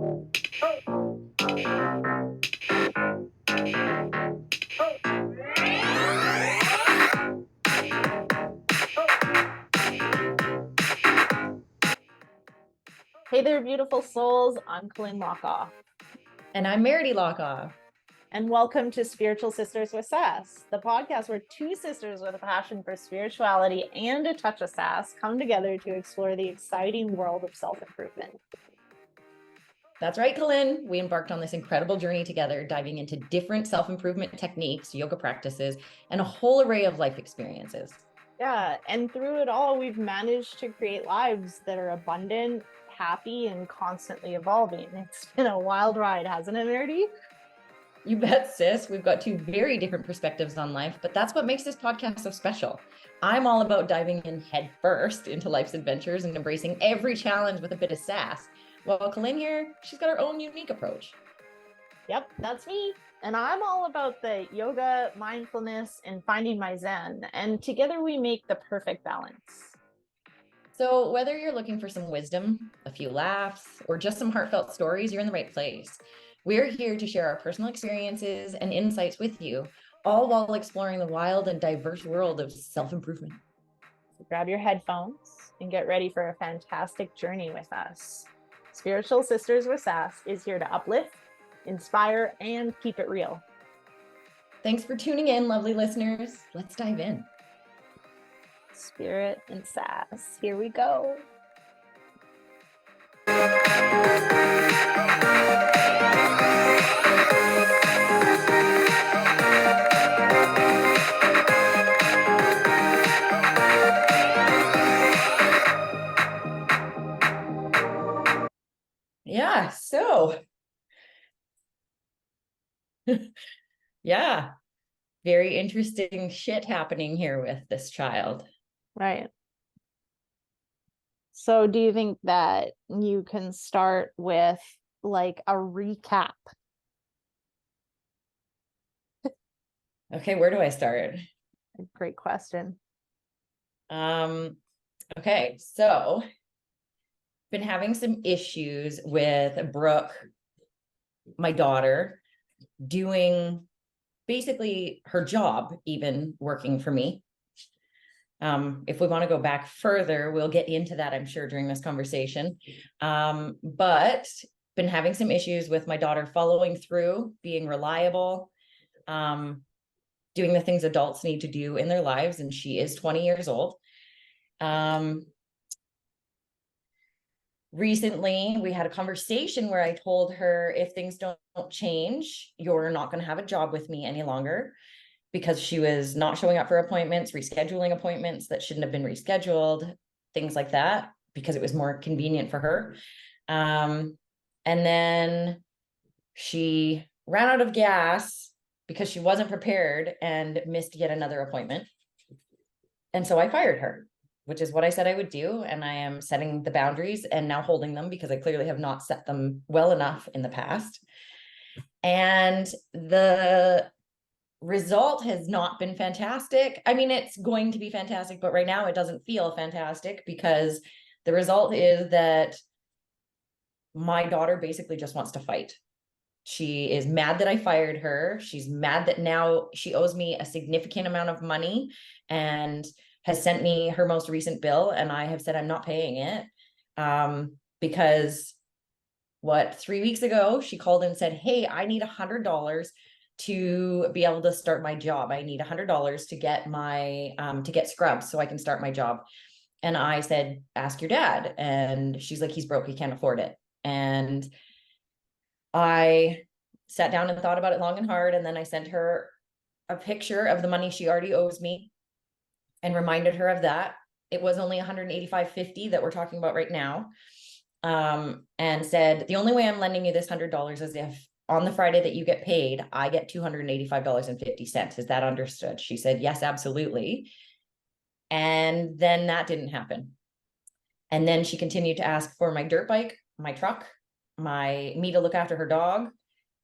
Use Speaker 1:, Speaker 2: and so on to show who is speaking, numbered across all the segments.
Speaker 1: Hey there, beautiful souls. I'm Colleen Lockoff.
Speaker 2: And I'm Meredy Lockoff.
Speaker 1: And welcome to Spiritual Sisters with Sass, the podcast where two sisters with a passion for spirituality and a touch of sass come together to explore the exciting world of self-improvement.
Speaker 2: That's right, Colleen. We embarked on this incredible journey together, diving into different self-improvement techniques, yoga practices, and a whole array of life experiences.
Speaker 1: Yeah, and through it all, we've managed to create lives that are abundant, happy, and constantly evolving. It's been a wild ride, hasn't it, Meredy?
Speaker 2: You bet, sis. We've got two very different perspectives on life, but that's what makes this podcast so special. I'm all about diving in head first into life's adventures and embracing every challenge with a bit of sass. While Colleen here, she's got her own unique approach.
Speaker 1: Yep, that's me. And I'm all about the yoga, mindfulness, and finding my zen. And together we make the perfect balance.
Speaker 2: So whether you're looking for some wisdom, a few laughs, or just some heartfelt stories, you're in the right place. We're here to share our personal experiences and insights with you, all while exploring the wild and diverse world of self-improvement.
Speaker 1: So grab your headphones and get ready for a fantastic journey with us. Spiritual Sisters with Sass is here to uplift, inspire, and keep it real.
Speaker 2: Thanks for tuning in, lovely listeners. Let's dive in.
Speaker 1: Spirit and sass. Here we go.
Speaker 2: Yeah, so yeah, very interesting shit happening here with this child.
Speaker 1: Right. So do you think that you can start with like a recap?
Speaker 2: Okay, where do I start?
Speaker 1: Great question.
Speaker 2: Okay, so been having some issues with Brooke, my daughter, doing basically her job, even working for me. If we want to go back further, we'll get into that, I'm sure, during this conversation. But been having some issues with my daughter following through, being reliable, doing the things adults need to do in their lives, and she is 20 years old. Recently, we had a conversation where I told her, if things don't change, you're not going to have a job with me any longer, because she was not showing up for appointments, rescheduling appointments that shouldn't have been rescheduled, things like that, because it was more convenient for her. And then she ran out of gas because she wasn't prepared and missed yet another appointment. And so I fired her, which is what I said I would do. And I am setting the boundaries and now holding them, because I clearly have not set them well enough in the past. And the result has not been fantastic. I mean, it's going to be fantastic, but right now it doesn't feel fantastic, because the result is that my daughter basically just wants to fight. She is mad that I fired her. She's mad that now she owes me a significant amount of money and has sent me her most recent bill. And I have said I'm not paying it, because 3 weeks ago, she called and said, hey, I need $100 to be able to start my job. I need $100 to get my, to get scrubs so I can start my job. And I said, ask your dad. And she's like, he's broke, he can't afford it. And I sat down and thought about it long and hard. And then I sent her a picture of the money she already owes me and reminded her of that. It was only $185.50 that we're talking about right now. And said, the only way I'm lending you this $100 is if on the Friday that you get paid, I get $285.50. Is that understood? She said, yes, absolutely. And then that didn't happen. And then she continued to ask for my dirt bike, my truck, me to look after her dog.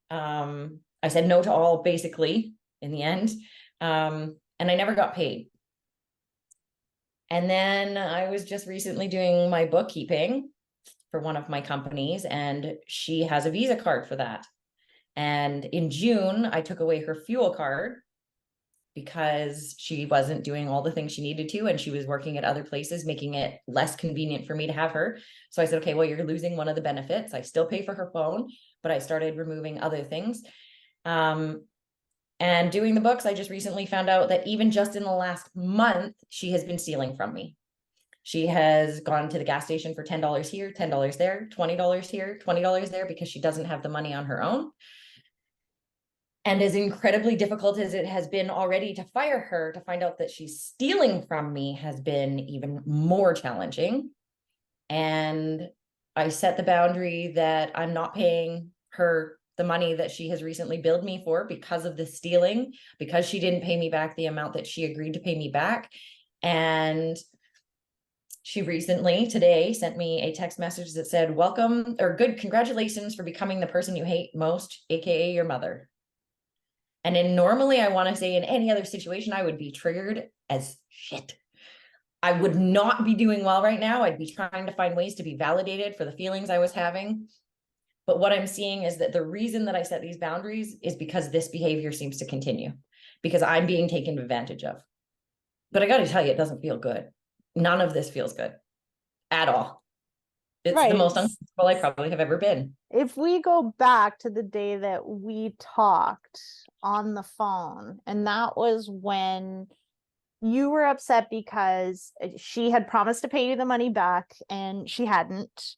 Speaker 2: I said no to all, basically, in the end. And I never got paid. And then I was just recently doing my bookkeeping, for one of my companies, and she has a Visa card for that. And in June, I took away her fuel card because she wasn't doing all the things she needed to, and she was working at other places, making it less convenient for me to have her. So I said, okay, well, you're losing one of the benefits. I still pay for her phone, but I started removing other things. And doing the books, I just recently found out that even just in the last month, she has been stealing from me. She has gone to the gas station for $10 here, $10 there, $20 here, $20 there, because she doesn't have the money on her own. And as incredibly difficult as it has been already to fire her, to find out that she's stealing from me has been even more challenging. And I set the boundary that I'm not paying her the money that she has recently billed me for because of the stealing, because she didn't pay me back the amount that she agreed to pay me back. And she recently today sent me a text message that said, welcome, or good, congratulations for becoming the person you hate most, AKA your mother. And then normally I want to say in any other situation, I would be triggered as shit. I would not be doing well right now. I'd be trying to find ways to be validated for the feelings I was having. But what I'm seeing is that the reason that I set these boundaries is because this behavior seems to continue, because I'm being taken advantage of. But I got to tell you, it doesn't feel good. None of this feels good at all. It's the most uncomfortable I probably have ever been.
Speaker 1: If we go back to the day that we talked on the phone, and that was when you were upset because she had promised to pay you the money back and she hadn't.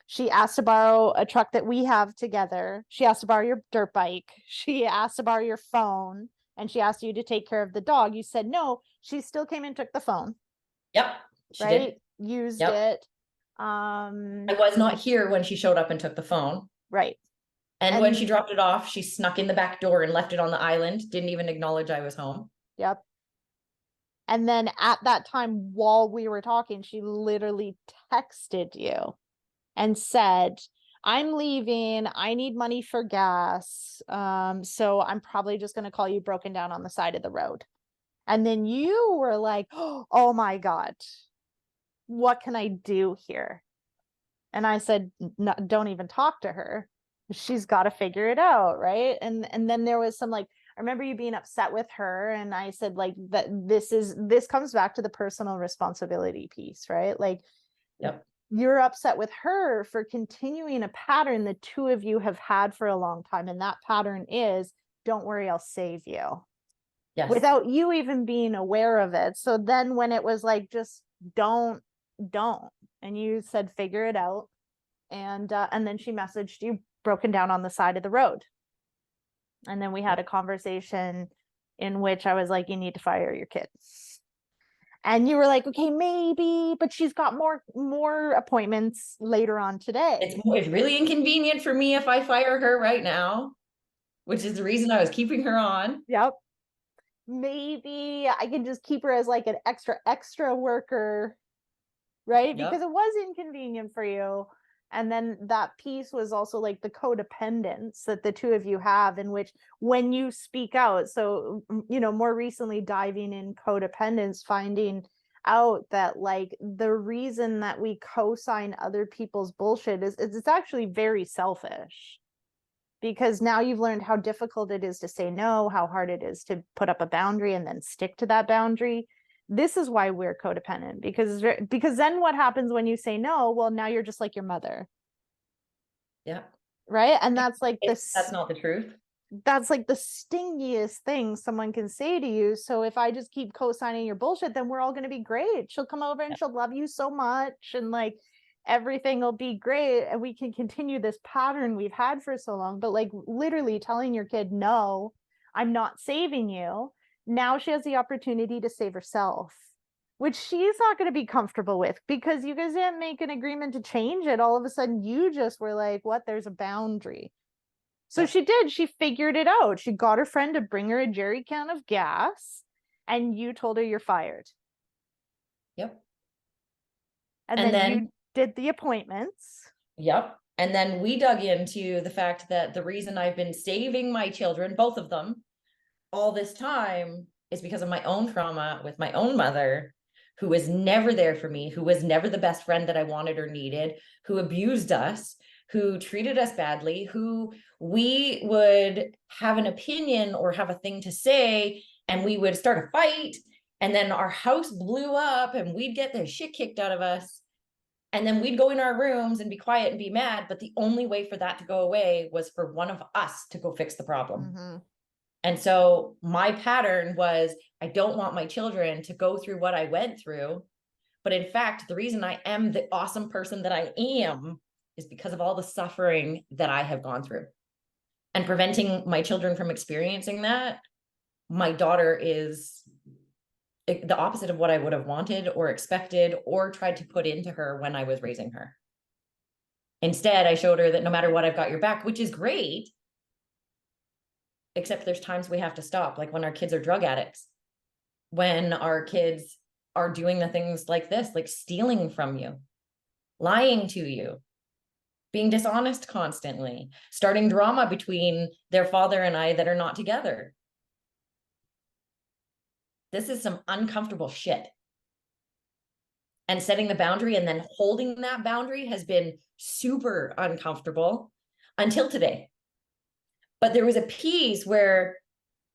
Speaker 1: She asked to borrow a truck that we have together. She asked to borrow your dirt bike. She asked to borrow your phone, and she asked you to take care of the dog. You said no. She still came and took the phone.
Speaker 2: Yep. She
Speaker 1: right?
Speaker 2: did.
Speaker 1: Used
Speaker 2: Yep.
Speaker 1: it.
Speaker 2: I was not here when she showed up and took the phone.
Speaker 1: Right.
Speaker 2: And when she dropped it off, she snuck in the back door and left it on the island. Didn't even acknowledge I was home.
Speaker 1: Yep. And then at that time, while we were talking, she literally texted you and said, I'm leaving. I need money for gas. So I'm probably just going to call you broken down on the side of the road. And then you were like, oh my God, what can I do here? And I said, no, don't even talk to her. She's got to figure it out. Right. And then there was some, like, I remember you being upset with her. And I said, like, that this comes back to the personal responsibility piece, right? Like,
Speaker 2: yep.
Speaker 1: You're upset with her for continuing a pattern the two of you have had for a long time. And that pattern is, don't worry, I'll save you. Yes. Without you even being aware of it. So then when it was like, just don't. And you said, figure it out. And then she messaged you broken down on the side of the road. And then we had a conversation in which I was like, you need to fire your kids. And you were like, okay, maybe, but she's got more appointments later on today.
Speaker 2: It's really inconvenient for me if I fire her right now, which is the reason I was keeping her on.
Speaker 1: Yep. Maybe I can just keep her as like an extra worker, right? Yep. Because it was inconvenient for you. And then that piece was also like the codependence that the two of you have, in which when you speak out, so, more recently diving in codependence, finding out that like the reason that we co-sign other people's bullshit is it's actually very selfish. Because now you've learned how difficult it is to say no, how hard it is to put up a boundary and then stick to that boundary. This is why we're codependent, because then what happens when you say no? Well, now you're just like your mother.
Speaker 2: Yeah.
Speaker 1: Right. And that's like
Speaker 2: that's not the truth.
Speaker 1: That's like the stingiest thing someone can say to you. So if I just keep co-signing your bullshit, then we're all going to be great. She'll come over and she'll love you so much. And like, everything will be great. And we can continue this pattern we've had for so long. But like literally telling your kid, no, I'm not saving you. Now she has the opportunity to save herself, which she's not going to be comfortable with, because you guys didn't make an agreement to change it. All of a sudden you just were like, what? There's a boundary. So she did. She figured it out. She got her friend to bring her a jerry can of gas, and you told her you're fired.
Speaker 2: Yep.
Speaker 1: And then you did the appointments.
Speaker 2: Yep. And then we dug into the fact that the reason I've been saving my children, both of them, all this time is because of my own trauma with my own mother, who was never there for me, who was never the best friend that I wanted or needed, who abused us, who treated us badly, who we would have an opinion or have a thing to say, and we would start a fight, and then our house blew up and we'd get the shit kicked out of us. And then we'd go in our rooms and be quiet and be mad. But the only way for that to go away was for one of us to go fix the problem.
Speaker 1: Mm-hmm.
Speaker 2: And so my pattern was, I don't want my children to go through what I went through. But in fact, the reason I am the awesome person that I am is because of all the suffering that I have gone through. And preventing my children from experiencing that, my daughter is the opposite of what I would have wanted or expected or tried to put into her when I was raising her. Instead, I showed her that no matter what, I've got your back, which is great. Except there's times we have to stop, like when our kids are drug addicts, when our kids are doing the things like this, like stealing from you, lying to you, being dishonest constantly, starting drama between their father and I that are not together. This is some uncomfortable shit. And setting the boundary and then holding that boundary has been super uncomfortable until today. But there was a piece where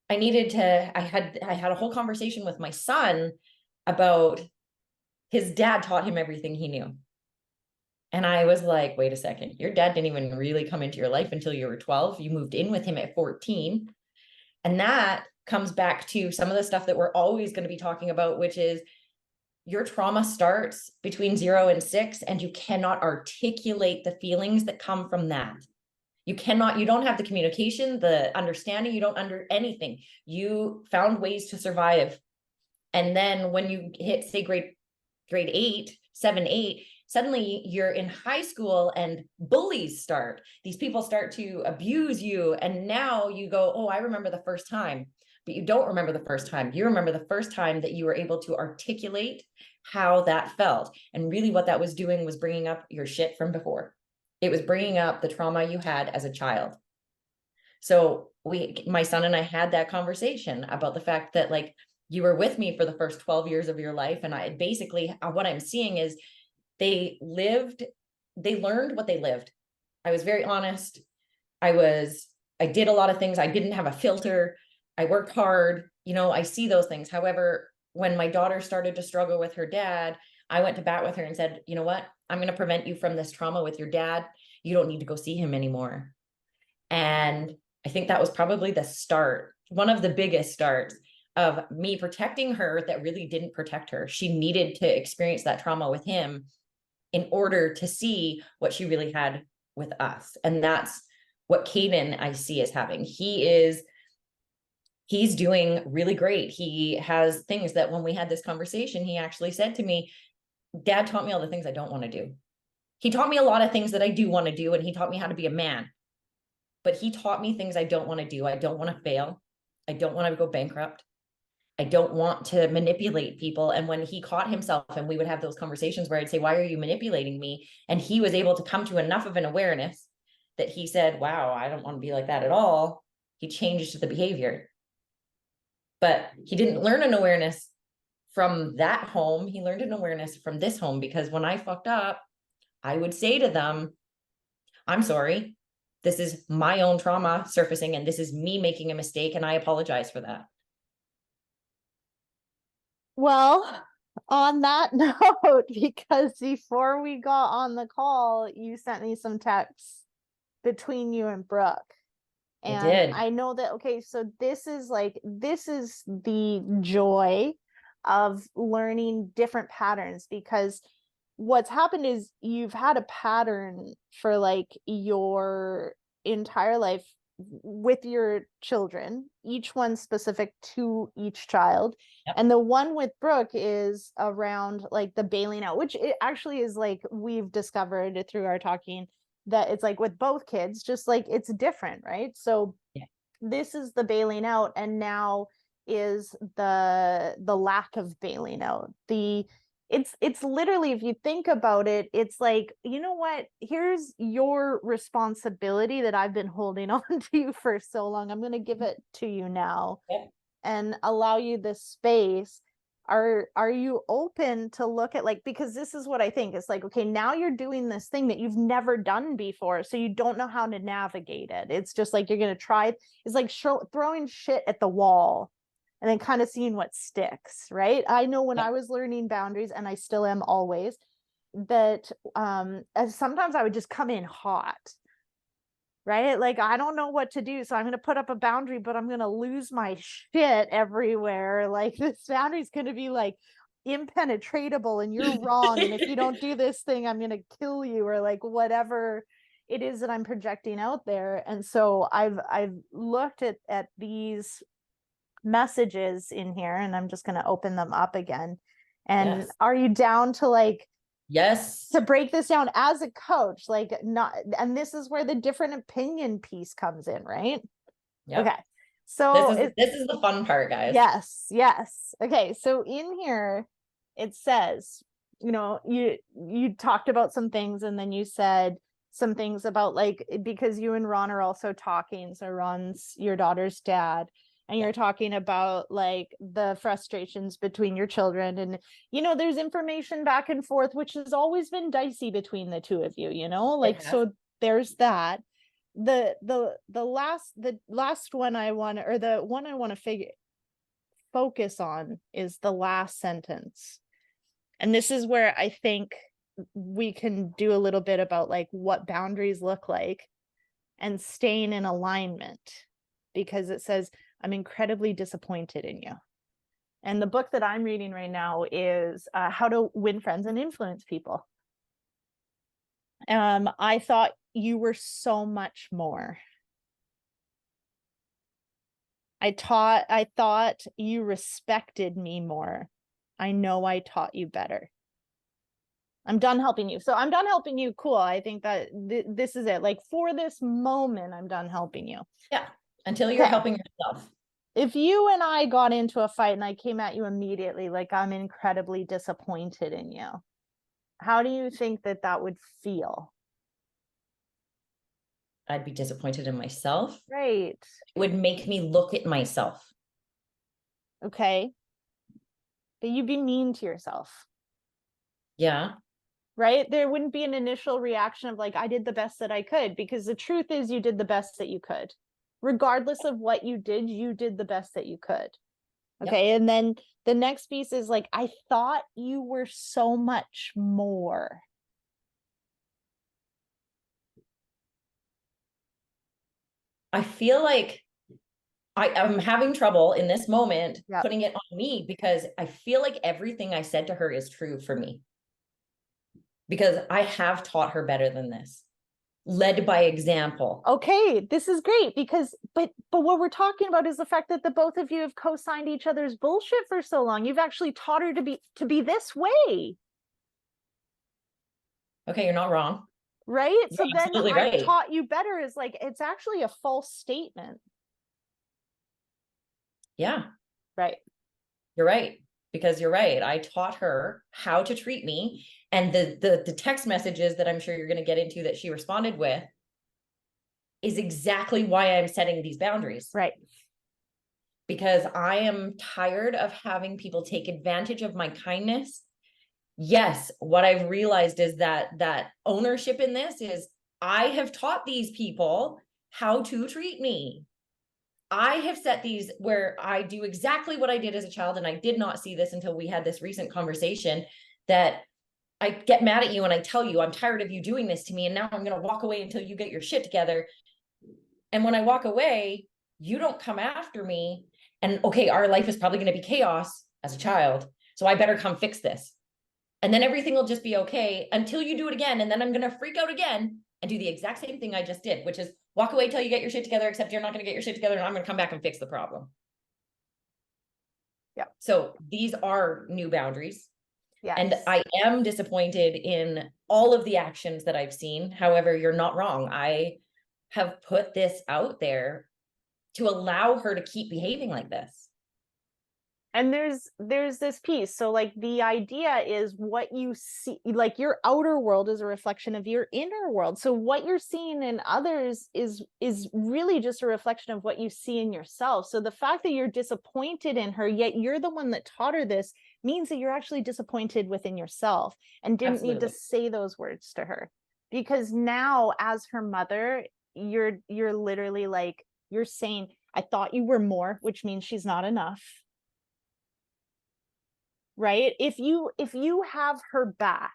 Speaker 2: I had a whole conversation with my son about his dad taught him everything he knew. And I was like, wait a second, your dad didn't even really come into your life until you were 12. You moved in with him at 14. And that comes back to some of the stuff that we're always going to be talking about, which is your trauma starts between 0 and 6, and you cannot articulate the feelings that come from that. You don't have the communication, the understanding, you don't under anything. You found ways to survive. And then when you hit, say, grade 8, 7, 8, suddenly you're in high school and bullies start. These people start to abuse you. And now you go, oh, I remember the first time. But you don't remember the first time. You remember the first time that you were able to articulate how that felt. And really what that was doing was bringing up your shit from before. It was bringing up the trauma you had as a child. So my son and I had that conversation about the fact that, like, you were with me for the first 12 years of your life. And I basically, what I'm seeing is they learned what they lived. I was very honest. I did a lot of things. I didn't have a filter. I worked hard. I see those things. However, when my daughter started to struggle with her dad, I went to bat with her and said, you know what? I'm going to prevent you from this trauma with your dad. You don't need to go see him anymore. And I think that was probably the start, one of the biggest starts of me protecting her that really didn't protect her. She needed to experience that trauma with him in order to see what she really had with us. And that's what Caden I see is having. He's doing really great. He has things that when we had this conversation, he actually said to me, Dad taught me all the things I don't want to do. He taught me a lot of things that I do want to do, and he taught me how to be a man. But he taught me things I don't want to do. I don't want to fail. I don't want to go bankrupt. I don't want to manipulate people. And when he caught himself and we would have those conversations where I'd say, why are you manipulating me? And he was able to come to enough of an awareness that he said, wow, I don't want to be like that at all. He changed the behavior. But he didn't learn an awareness from that home. He learned an awareness from this home, because when I fucked up, I would say to them, I'm sorry. This is my own trauma surfacing, and this is me making a mistake, and I apologize for that.
Speaker 1: Well, on that note, because before we got on the call, you sent me some texts between you and Brooke. And I know that, okay, so this is the joy of learning different patterns, because what's happened is you've had a pattern for like your entire life with your children, each one specific to each child. Yep. And the one with Brooke is around like the bailing out, which it actually is, like, we've discovered through our talking that it's like with both kids, just like it's different, right? So yeah, this is the bailing out, and now is the lack of bailing out. It's literally, if you think about it, it's like, you know what, here's your responsibility that I've been holding on to you for so long. I'm going to give it to you now, yeah, and allow you this space. are you open to look at, like, because this is what I think, it's like, okay, now you're doing this thing that you've never done before, so you don't know how to navigate it. It's just like you're going to try, it's like throwing shit at the wall and then kind of seeing what sticks, right? I know when I was learning boundaries, and I still am always, that as sometimes I would just come in hot, right? Like, I don't know what to do, so I'm going to put up a boundary, but I'm going to lose my shit everywhere. Like, this boundary is going to be like impenetrable, and you're wrong, and if you don't do this thing, I'm going to kill you, or like whatever it is that I'm projecting out there. And so I've looked at these messages in here, and I'm just going to open them up again. And
Speaker 2: Yes.
Speaker 1: are you down to, like,
Speaker 2: Yes.
Speaker 1: to break this down as a coach, like, not, and this is where the different opinion piece comes in, right?
Speaker 2: Yep.
Speaker 1: Okay. So
Speaker 2: this is the fun part, guys.
Speaker 1: Yes. Okay. So in here, it says, you talked about some things, and then you said some things about, like, because you and Ron are also talking. So Ron's your daughter's dad, and you're talking about, like, the frustrations between your children, and there's information back and forth, which has always been dicey between the two of you, like, so there's that. The last one I want, or the one I want to focus on, is the last sentence. And this is where I think we can do a little bit about, like, what boundaries look like and staying in alignment, because it says, I'm incredibly disappointed in you. And the book that I'm reading right now is How to Win Friends and Influence People. I thought you were so much more. I thought you respected me more. I know I taught you better. I'm done helping you. So I'm done helping you. Cool. I think that this is it. Like, for this moment, I'm done helping you.
Speaker 2: Yeah. Until you're helping yourself.
Speaker 1: If you and I got into a fight and I came at you immediately, like, I'm incredibly disappointed in you, how do you think that would feel?
Speaker 2: I'd be disappointed in myself.
Speaker 1: Right.
Speaker 2: It would make me look at myself.
Speaker 1: Okay. But you'd be mean to yourself.
Speaker 2: Yeah.
Speaker 1: Right? There wouldn't be an initial reaction of, like, I did the best that I could, because the truth is you did the best that you could. Regardless of what you did the best that you could. Okay. Yep. And then the next piece is, like, I thought you were so much more.
Speaker 2: I feel like I'm having trouble in this moment putting it on me, because I feel like everything I said to her is true for me. Because I have taught her better than this. Led by example.
Speaker 1: Okay, this is great, because but what we're talking about is the fact that the both of you have co-signed each other's bullshit for so long. You've actually taught her to be this way.
Speaker 2: Okay, you're not wrong.
Speaker 1: Right?
Speaker 2: You're
Speaker 1: so then I
Speaker 2: right.
Speaker 1: taught you better is, like, it's actually a false statement.
Speaker 2: Yeah.
Speaker 1: Right.
Speaker 2: You're right. Because you're right. I taught her how to treat me. And the text messages that I'm sure you're going to get into that she responded with is exactly why I'm setting these boundaries.
Speaker 1: Right.
Speaker 2: Because I am tired of having people take advantage of my kindness. Yes, what I've realized is that ownership in this is, I have taught these people how to treat me. I have set these where I do exactly what I did as a child, and I did not see this until we had this recent conversation, that I get mad at you and I tell you, I'm tired of you doing this to me, and now I'm going to walk away until you get your shit together. And when I walk away, you don't come after me, and okay, our life is probably going to be chaos as a child, so I better come fix this. And then everything will just be okay until you do it again. And then I'm going to freak out again and do the exact same thing I just did, which is walk away till you get your shit together, except you're not going to get your shit together, and I'm going to come back and fix the problem.
Speaker 1: Yeah.
Speaker 2: So these are new boundaries.
Speaker 1: Yes.
Speaker 2: And I am disappointed in all of the actions that I've seen. However, you're not wrong. I have put this out there to allow her to keep behaving like this.
Speaker 1: And there's this piece. So, like, the idea is what you see, like, your outer world is a reflection of your inner world. So what you're seeing in others is really just a reflection of what you see in yourself. So the fact that you're disappointed in her, yet you're the one that taught her this, means that you're actually disappointed within yourself and didn't need to
Speaker 2: Absolutely.
Speaker 1: say those words to her. Because now, as her mother, you're literally like, you're saying, I thought you were more, which means she's not enough. Right? If you have her back,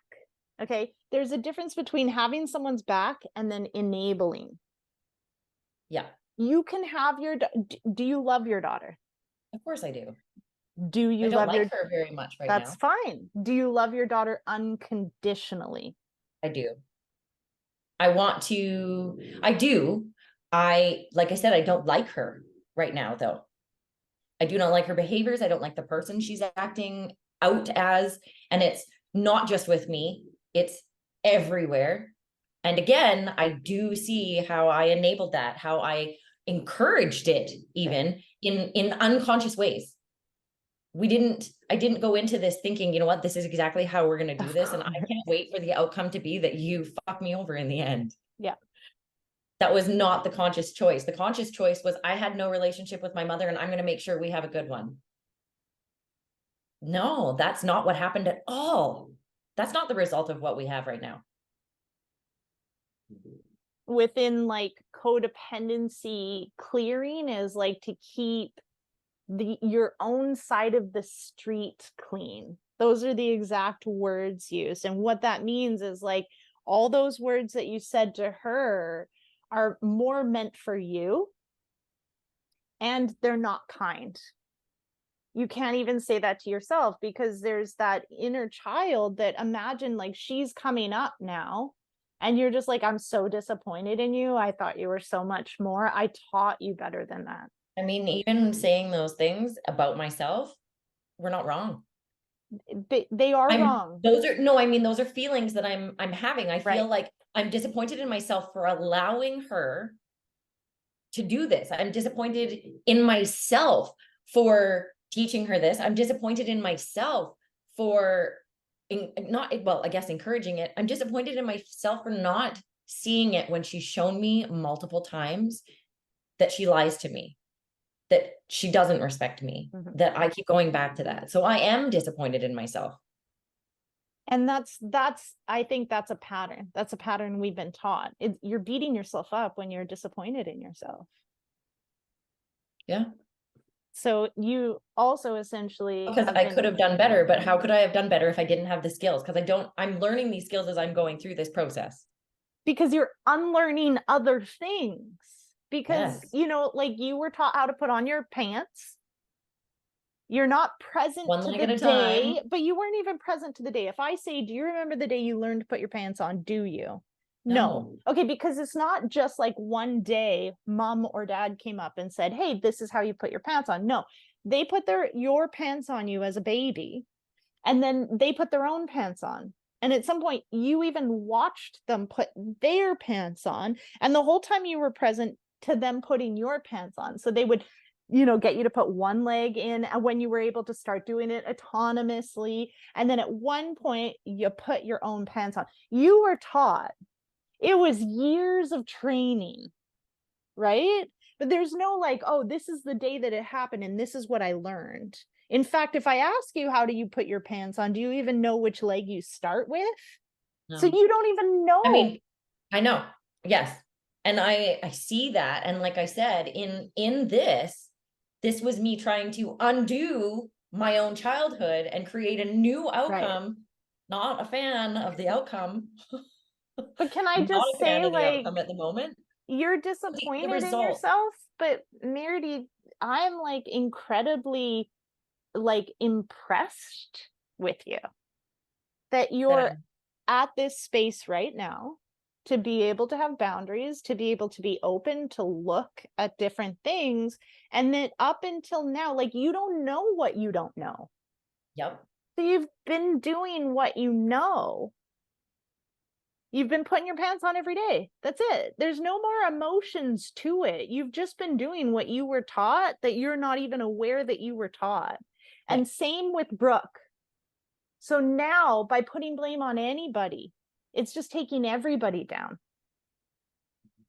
Speaker 1: okay, there's a difference between having someone's back and then enabling.
Speaker 2: Yeah,
Speaker 1: You can have your, do you love your daughter?
Speaker 2: of course I do.
Speaker 1: Do
Speaker 2: I
Speaker 1: you
Speaker 2: don't
Speaker 1: love
Speaker 2: like
Speaker 1: your,
Speaker 2: her very much right
Speaker 1: that's
Speaker 2: now.
Speaker 1: fine. Do you love your daughter unconditionally?
Speaker 2: I do. I do. Like I said, I don't like her right now, though. I do not like her behaviors. I don't like the person she's acting out as. And it's not just with me, it's everywhere. And again, I do see how I enabled that, how I encouraged it, even in unconscious ways. I didn't go into this thinking, you know what, this is exactly how we're going to do
Speaker 1: Of
Speaker 2: this. And I
Speaker 1: course.
Speaker 2: can't wait for the outcome to be that you fuck me over in the end.
Speaker 1: Yeah.
Speaker 2: That was not the conscious choice. The conscious choice was I had no relationship with my mother and I'm going to make sure we have a good one. No, that's not what happened at all. That's not the result of what we have right now.
Speaker 1: Within like codependency, clearing is like to keep your own side of the street clean. Those are the exact words used. And what that means is like all those words that you said to her are more meant for you, and they're not kind. You can't even say that to yourself, because there's that inner child that, imagine like she's coming up now and you're just like, I'm so disappointed in you. I thought you were so much more. I taught you better than that.
Speaker 2: I mean, even saying those things about myself, we're not wrong.
Speaker 1: They are wrong.
Speaker 2: I mean, those are feelings that I'm having. I feel
Speaker 1: Right.
Speaker 2: like I'm disappointed in myself for allowing her to do this. I'm disappointed in myself for teaching her this. I'm disappointed in myself for not, well, I guess encouraging it. I'm disappointed in myself for not seeing it when she's shown me multiple times that she lies to me, that she doesn't respect me, that I keep going back to that. So I am disappointed in myself.
Speaker 1: And that's I think that's a pattern. That's a pattern we've been taught. You're beating yourself up when you're disappointed in yourself.
Speaker 2: Yeah.
Speaker 1: So you also essentially
Speaker 2: Because
Speaker 1: have
Speaker 2: I could
Speaker 1: been,
Speaker 2: have done better, but how could I have done better if I didn't have the skills? Because I'm learning these skills as I'm going through this process.
Speaker 1: because you're unlearning other things. Because,
Speaker 2: Yes.
Speaker 1: like you were taught how to put on your pants. You're not present
Speaker 2: One
Speaker 1: to
Speaker 2: leg
Speaker 1: the
Speaker 2: at a time.
Speaker 1: day, but you weren't even present to the day. If I say, do you remember the day you learned to put your pants on? Do you? No.
Speaker 2: No.
Speaker 1: Okay, because it's not just like one day mom or dad came up and said, hey, this is how you put your pants on. No, they put your pants on you as a baby, and then they put their own pants on. And at some point, you even watched them put their pants on. And the whole time you were present to them putting your pants on. So they would, get you to put one leg in, and when you were able to start doing it autonomously. And then at one point, you put your own pants on. You were taught. It was years of training, right? But there's no like, oh, this is the day that it happened and this is what I learned. In fact, if I ask you, how do you put your pants on? Do you even know which leg you start with? So
Speaker 2: No.
Speaker 1: you don't even know.
Speaker 2: I mean, I know. Yes. And I see that. And like I said, in this was me trying to undo my own childhood and create a new outcome.
Speaker 1: Right.
Speaker 2: Not a fan of the outcome.
Speaker 1: But can I
Speaker 2: Not
Speaker 1: just
Speaker 2: a fan
Speaker 1: say,
Speaker 2: of the
Speaker 1: like,
Speaker 2: outcome at the moment.
Speaker 1: you're
Speaker 2: The
Speaker 1: disappointed in
Speaker 2: result.
Speaker 1: yourself, but Meredith, I'm like incredibly like impressed with you that you're at this space right now to be able to have boundaries, to be able to be open to look at different things. And then up until now, like, you don't know what you don't know.
Speaker 2: Yep.
Speaker 1: So you've been doing what you know. You've been putting your pants on every day. That's it. There's no more emotions to it. You've just been doing what you were taught that you're not even aware that you were taught. And same with Brooke. So now, by putting blame on anybody, it's just taking everybody down.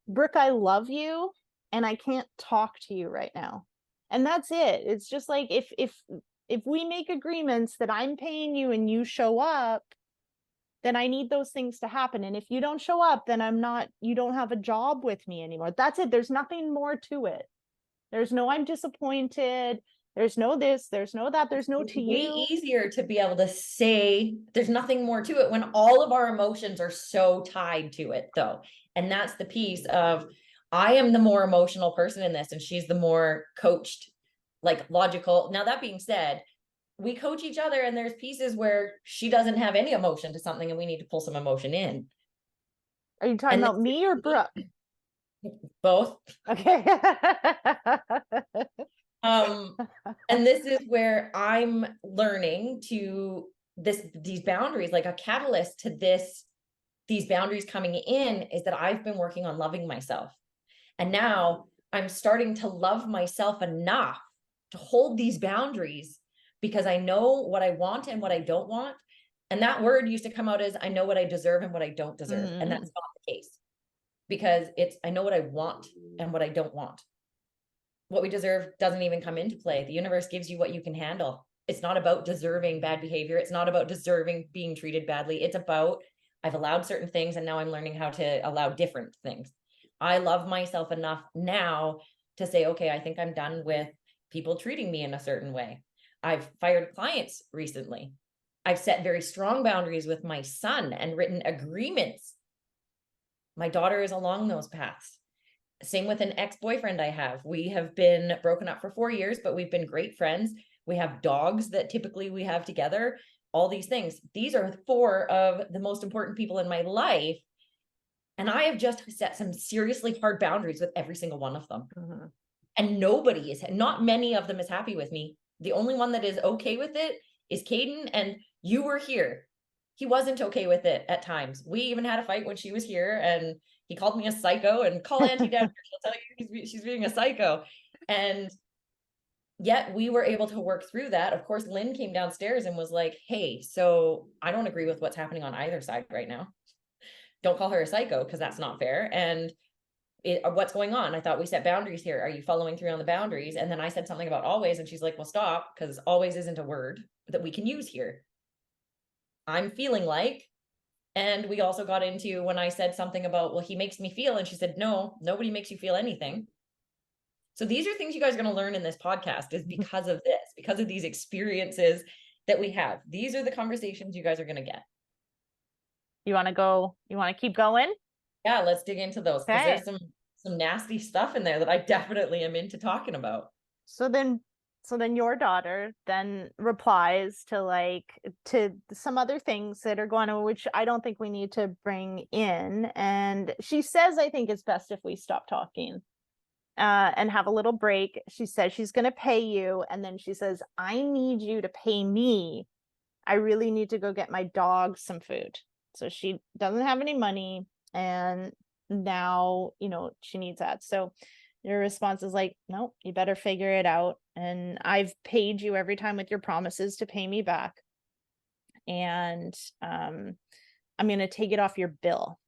Speaker 1: Brooke, I love you, and I can't talk to you right now. And that's it. It's just like, if if we make agreements that I'm paying you and you show up, then I need those things to happen. And if you don't show up, then you don't have a job with me anymore. That's it. There's nothing more to it. There's no, I'm disappointed. There's no this, there's no that, there's no
Speaker 2: It's
Speaker 1: to
Speaker 2: way
Speaker 1: you.
Speaker 2: easier to be able to say there's nothing more to it when all of our emotions are so tied to it, though. And that's the piece of, I am the more emotional person in this, and she's the more coached, like logical. Now, that being said, we coach each other, and there's pieces where she doesn't have any emotion to something and we need to pull some emotion in.
Speaker 1: Are you talking
Speaker 2: And
Speaker 1: about me or Brooke?
Speaker 2: both.
Speaker 1: Okay.
Speaker 2: And this is where I'm learning to these boundaries, like a catalyst to these boundaries coming in is that I've been working on loving myself. And now I'm starting to love myself enough to hold these boundaries because I know what I want and what I don't want. And that word used to come out as I know what I deserve and what I don't deserve. And that's not the case, because it's I know what I want and what I don't want. What we deserve doesn't even come into play. The universe gives you what you can handle. It's not about deserving bad behavior. It's not about deserving being treated badly. It's about I've allowed certain things and now I'm learning how to allow different things. I love myself enough now to say, okay, I think I'm done with people treating me in a certain way. I've fired clients recently. I've set very strong boundaries with my son and written agreements. My daughter is along those paths. Same with an ex-boyfriend I have. We have been broken up for 4 years, but we've been great friends. We have dogs that typically we have together, all these things. These are 4 of the most important people in my life. And I have just set some seriously hard boundaries with every single one of them. Mm-hmm. And not many of them is happy with me. The only one that is okay with it is Caden, and you were here. He wasn't okay with it at times. We even had a fight when she was here, and he called me a psycho, and call Auntie down here, she'll tell you she's being a psycho. And yet we were able to work through that. Of course, Lynn came downstairs and was like, hey, so I don't agree with what's happening on either side right now. Don't call her a psycho because that's not fair. And what's going on? I thought we set boundaries here. Are you following through on the boundaries? And then I said something about always, and she's like, well, stop, because always isn't a word that we can use here. I'm feeling like, and we also got into when I said something about, well, he makes me feel, and she said, no, nobody makes you feel anything. So these are things you guys are going to learn in this podcast is because of this, because of these experiences that we have. These are the conversations you guys are going to get.
Speaker 1: You want to keep going?
Speaker 2: Yeah, let's dig into those, because
Speaker 1: Okay.
Speaker 2: there's some nasty stuff in there that I definitely am into talking about.
Speaker 1: So then your daughter then replies to some other things that are going on, which I don't think we need to bring in. And she says, I think it's best if we stop talking and have a little break. She says she's going to pay you. And then she says, I need you to pay me. I really need to go get my dog some food. So she doesn't have any money. And now, she needs that. So your response is like, no, you better figure it out. And I've paid you every time with your promises to pay me back. And I'm going to take it off your bill.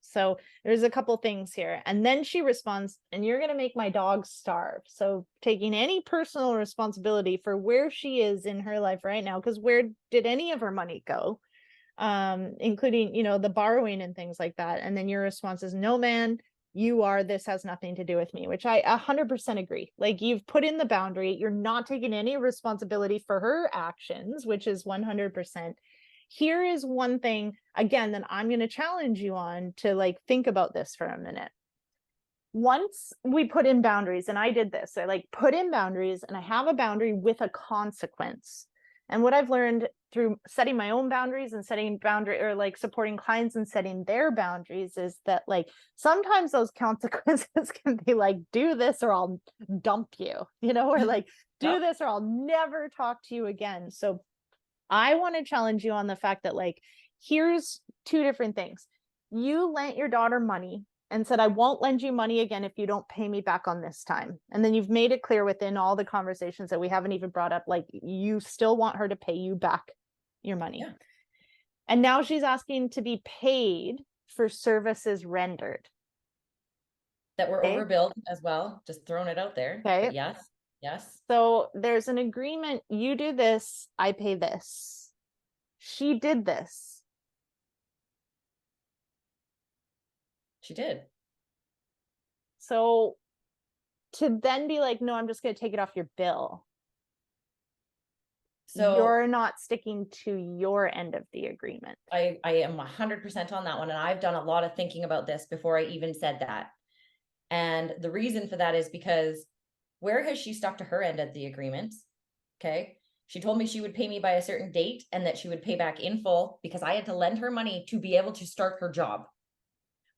Speaker 1: So there's a couple things here. And then she responds, and you're going to make my dog starve. So taking any personal responsibility for where she is in her life right now, because where did any of her money go? Including, the borrowing and things like that. And then your response is, no, man, this has nothing to do with me, which I 100% agree. Like, you've put in the boundary, you're not taking any responsibility for her actions, which is 100%. Here is one thing, again, that I'm going to challenge you on to think about this for a minute. Once we put in boundaries, and I did this, I put in boundaries and I have a boundary with a consequence. And what I've learned through setting my own boundaries and setting supporting clients and setting their boundaries is that sometimes those consequences can be do this or I'll dump you, or do this or I'll never talk to you again. So I want to challenge you on the fact that here's 2 different things. You lent your daughter money and said, I won't lend you money again if you don't pay me back on this time. And then you've made it clear within all the conversations that we haven't even brought up, you still want her to pay you back your money. Yeah. And now she's asking to be paid for services rendered.
Speaker 2: That were overbilled as well, just throwing it out there. Okay. But yes. Yes.
Speaker 1: So there's an agreement. You do this, I pay this. She did this.
Speaker 2: She did.
Speaker 1: So to then be like, no, I'm just going to take it off your bill.
Speaker 2: So
Speaker 1: You're not sticking to your end of the agreement.
Speaker 2: I am 100% on that one. And I've done a lot of thinking about this before I even said that. And the reason for that is because where has she stuck to her end of the agreement? Okay. She told me she would pay me by a certain date and that she would pay back in full because I had to lend her money to be able to start her job,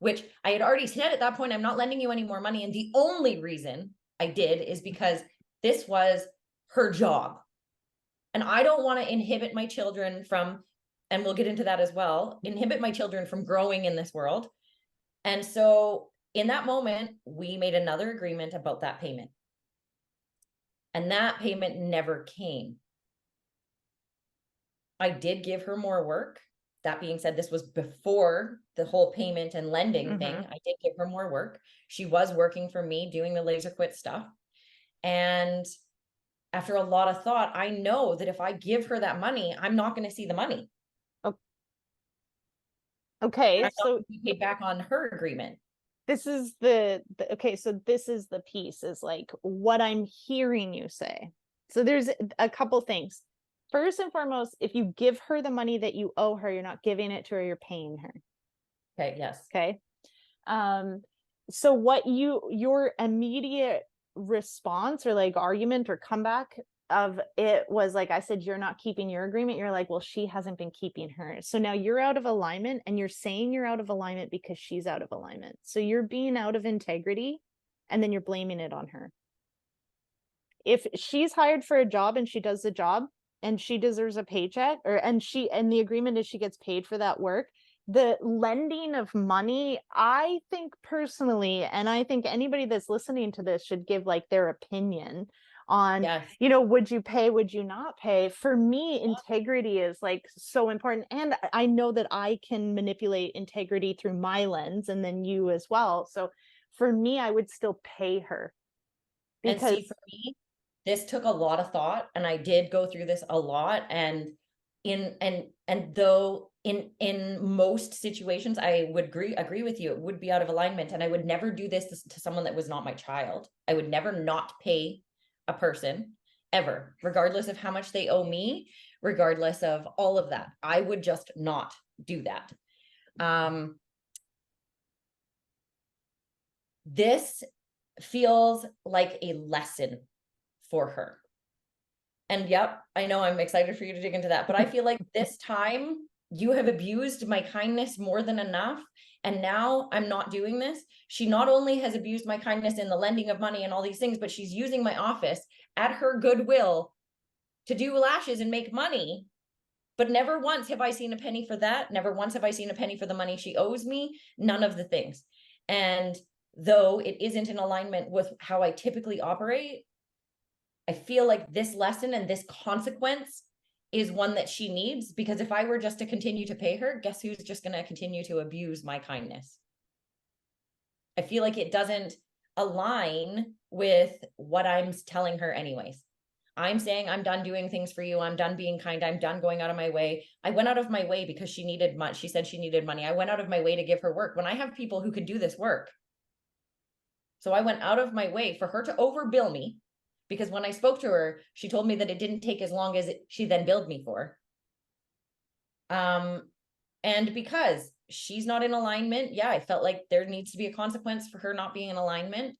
Speaker 2: which I had already said at that point, I'm not lending you any more money. And the only reason I did is because this was her job. And I don't want to inhibit my children from, and we'll get into that as well, inhibit my children from growing in this world. And so in that moment, we made another agreement about that payment. And that payment never came. I did give her more work. That being said, this was before the whole payment and lending thing. I did give her more work. She was working for me, doing the laser quit stuff. And after a lot of thought, I know that if I give her that money, I'm not going to see the money.
Speaker 1: Okay,
Speaker 2: I'm not
Speaker 1: so
Speaker 2: going to be paid back on her agreement.
Speaker 1: this is the okay, so this is the piece, is like what I'm hearing you say. So there's a couple things. First and foremost, if you give her the money that you owe her, you're not giving it to her, you're paying her.
Speaker 2: Okay, yes.
Speaker 1: Okay. So what your immediate response or like argument or comeback of it was like, I said, you're not keeping your agreement. You're like, well, she hasn't been keeping hers. So now you're out of alignment, and you're saying you're out of alignment because she's out of alignment. So you're being out of integrity, and then you're blaming it on her. If she's hired for a job and she does the job and she deserves a paycheck, and the agreement is she gets paid for that work, the lending of money, I think personally, and I think anybody that's listening to this should give like their opinion on,
Speaker 2: Yes.
Speaker 1: would you pay, would you not pay? For me, integrity is like so important. And I know that I can manipulate integrity through my lens, and then you as well. So for me, I would still pay her.
Speaker 2: And see,
Speaker 1: Because
Speaker 2: for me, this took a lot of thought, and I did go through this a lot. And though in most situations, I would agree with you, it would be out of alignment, and I would never do this to someone that was not my child. I would never not pay a person ever, regardless of how much they owe me, regardless of all of that. I would just not do that. This feels like a lesson for her. And yep, I know I'm excited for you to dig into that, but I feel like this time you have abused my kindness more than enough. And now I'm not doing this. She not only has abused my kindness in the lending of money and all these things, but she's using my office at her goodwill to do lashes and make money. But never once have I seen a penny for that. Never once have I seen a penny for the money she owes me. None of the things. And though it isn't in alignment with how I typically operate, I feel like this lesson and this consequence is one that she needs, because if I were just to continue to pay her, guess who's just going to continue to abuse my kindness? I feel like it doesn't align with what I'm telling her anyways. I'm saying I'm done doing things for you. I'm done being kind. I'm done going out of my way. I went out of my way because she needed money. She said she needed money. I went out of my way to give her work when I have people who could do this work. So I went out of my way for her to overbill me, because when I spoke to her, she told me that it didn't take as long as she then billed me for. And because she's not in alignment, yeah, I felt like there needs to be a consequence for her not being in alignment.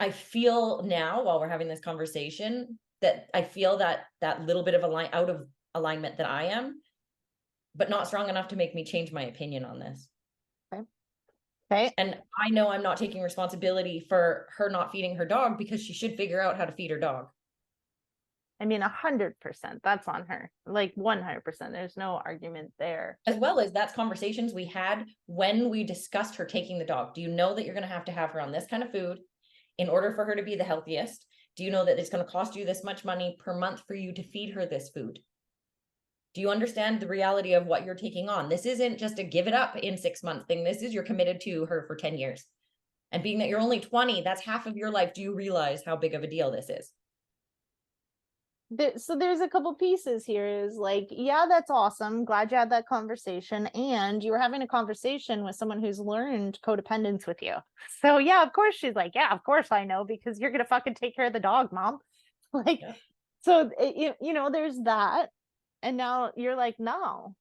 Speaker 2: I feel now, while we're having this conversation, that I feel that little bit of out of alignment that I am, but not strong enough to make me change my opinion on this.
Speaker 1: okay.
Speaker 2: And I know I'm not taking responsibility for her not feeding her dog, because she should figure out how to feed her dog.
Speaker 1: I mean, 100%, that's on her. Like 100%. There's no argument there.
Speaker 2: As well as that's conversations we had when we discussed her taking the dog. Do you know that you're going to have her on this kind of food in order for her to be the healthiest? Do you know that it's going to cost you this much money per month for you to feed her this food? Do you understand the reality of what you're taking on? This isn't just a give it up in 6 months thing. This is, you're committed to her for 10 years. And being that you're only 20, that's half of your life. Do you realize how big of a deal this is?
Speaker 1: So there's a couple pieces here is like, yeah, that's awesome. Glad you had that conversation. And you were having a conversation with someone who's learned codependence with you. So yeah, of course she's like, yeah, of course I know, because you're gonna fucking take care of the dog, mom. Like,
Speaker 2: Yeah.
Speaker 1: so there's that. And now you're like, no,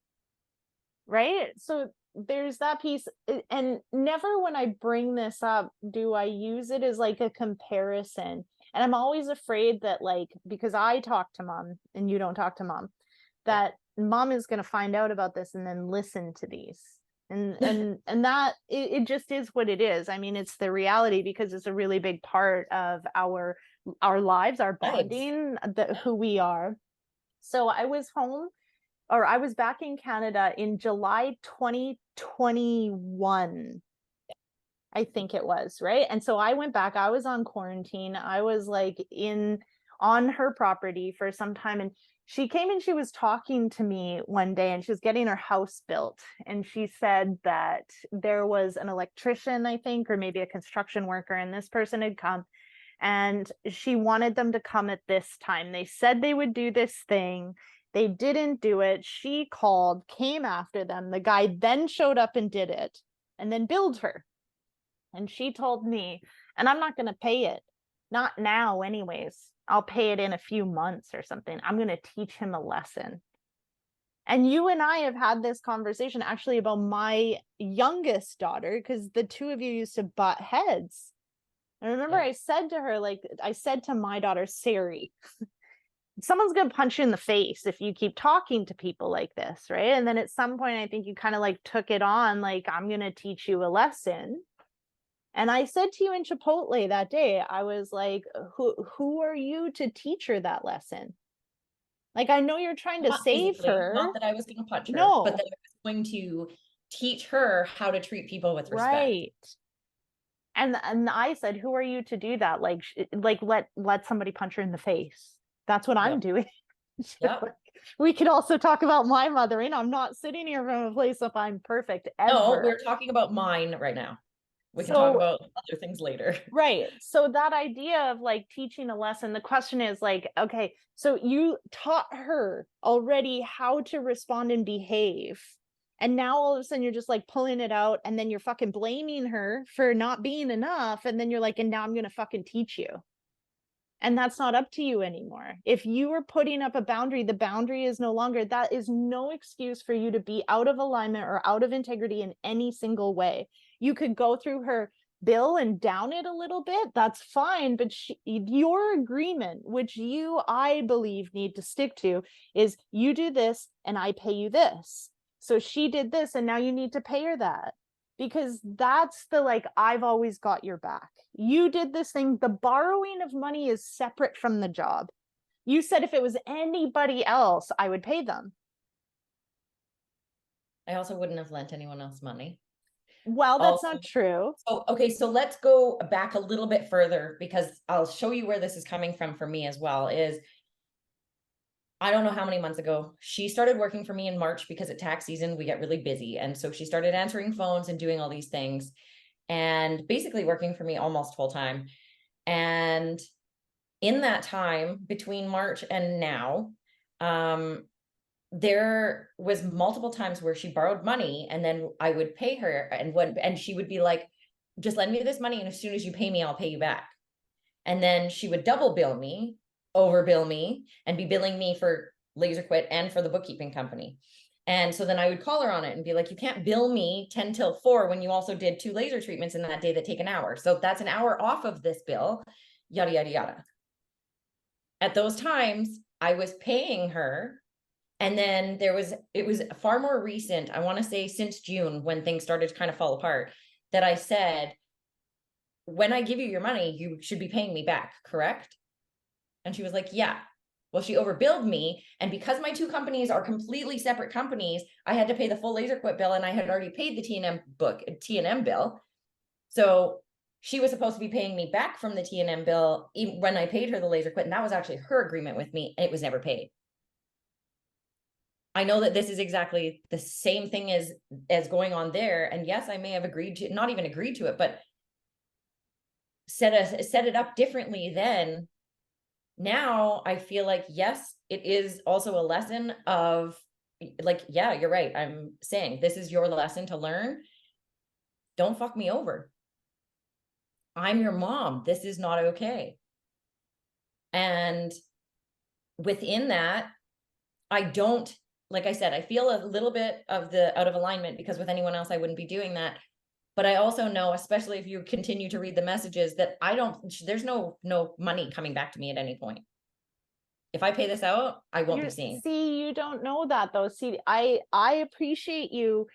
Speaker 1: right? So there's that piece. And never when I bring this up do I use it as like a comparison. And I'm always afraid that, like, because I talk to mom and you don't talk to mom,
Speaker 2: Yeah.
Speaker 1: that mom is going to find out about this and then listen to these. And that it just is what it is. I mean, it's the reality, because it's a really big part of our lives, our
Speaker 2: Lives.
Speaker 1: bonding,
Speaker 2: Yeah.
Speaker 1: who we are. So I was home, or I was back in Canada in July 2021, I think it was, right? And so I went back, I was on quarantine. I was like on her property for some time, and she came and she was talking to me one day, and she was getting her house built, and she said that there was an electrician, I think, or maybe a construction worker, and this person had come, and she wanted them to come at this time. They said they would do this thing. They didn't do it. She called, came after them. The guy then showed up and did it, and then billed her. And she told me, and I'm not going to pay it. Not now, anyways. I'll pay it in a few months or something. I'm going to teach him a lesson. And you and I have had this conversation actually about my youngest daughter, because the two of you used to butt heads. I remember
Speaker 2: Yeah.
Speaker 1: I said to her, like, I said to my daughter, Sari, someone's going to punch you in the face if you keep talking to people like this, right? And then at some point, I think you kind of like took it on, like, I'm going to teach you a lesson. And I said to you in Chipotle that day, I was like, who are you to teach her that lesson? Like, I know you're trying to
Speaker 2: Not
Speaker 1: save
Speaker 2: physically,
Speaker 1: her.
Speaker 2: not that I was going to punch her, but
Speaker 1: No,
Speaker 2: that I was going to teach her how to treat people with respect.
Speaker 1: right. And I said, who are you to do that? Like, let somebody punch her in the face. That's what I'm
Speaker 2: Yep.
Speaker 1: doing.
Speaker 2: Yep.
Speaker 1: We could also talk about my mothering. I'm not sitting here from a place of I'm perfect
Speaker 2: No,
Speaker 1: ever.
Speaker 2: we're talking about mine right now. We can talk
Speaker 1: So
Speaker 2: about other things later.
Speaker 1: right. So that idea of like teaching a lesson, the question is like, okay, so you taught her already how to respond and behave. And now all of a sudden you're just like pulling it out, and then you're fucking blaming her for not being enough. And then you're like, and now I'm going to fucking teach you. And that's not up to you anymore. If you are putting up a boundary, the boundary is no longer, that is no excuse for you to be out of alignment or out of integrity in any single way. You could go through her bill and down it a little bit, that's fine, but your agreement, which I believe need to stick to, is you do this and I pay you this. So she did this and now you need to pay her that, because that's the, like, I've always got your back. You did this thing. The borrowing of money is separate from the job. You said if it was anybody else, I would pay them.
Speaker 2: I also wouldn't have lent anyone else money.
Speaker 1: Well, that's
Speaker 2: Also,
Speaker 1: not true.
Speaker 2: okay, so let's go back a little bit further because I'll show you where this is coming from for me as well. Is I don't know how many months ago, she started working for me in March because at tax season we get really busy. And so she started answering phones and doing all these things and basically working for me almost full time. And in that time between March and now, there was multiple times where she borrowed money and then I would pay her, and she would be like, just lend me this money and as soon as you pay me, I'll pay you back. And then she would double bill me, overbill me, and be billing me for Laser Quit and for the bookkeeping company. And so then I would call her on it and be like, you can't bill me 10 till 4 when you also did 2 laser treatments in that day that take an hour. So that's an hour off of this bill, yada, yada, yada. At those times, I was paying her. And then it was far more recent, I want to say since June, when things started to kind of fall apart, that I said, when I give you your money, you should be paying me back, correct? And she was like, yeah. Well, she overbilled me. And because my two companies are completely separate companies, I had to pay the full Laser Quit bill and I had already paid the T&M bill. So she was supposed to be paying me back from the T&M bill when I paid her the Laser Quit. And that was actually her agreement with me. And it was never paid. I know that this is exactly the same thing as going on there. And yes, I may have agreed to, not even agreed to it, but set it up differently then, now I feel like, yes, it is also a lesson of like, yeah, you're right. I'm saying this is your lesson to learn. Don't fuck me over. I'm your mom. This is not okay. And within that, I don't, like I said, I feel a little bit of the out of alignment because with anyone else, I wouldn't be doing that. But I also know, especially if you continue to read the messages, that there's no money coming back to me at any point. If I pay this out, I won't be seeing.
Speaker 1: See, you don't know that though. See, I appreciate you.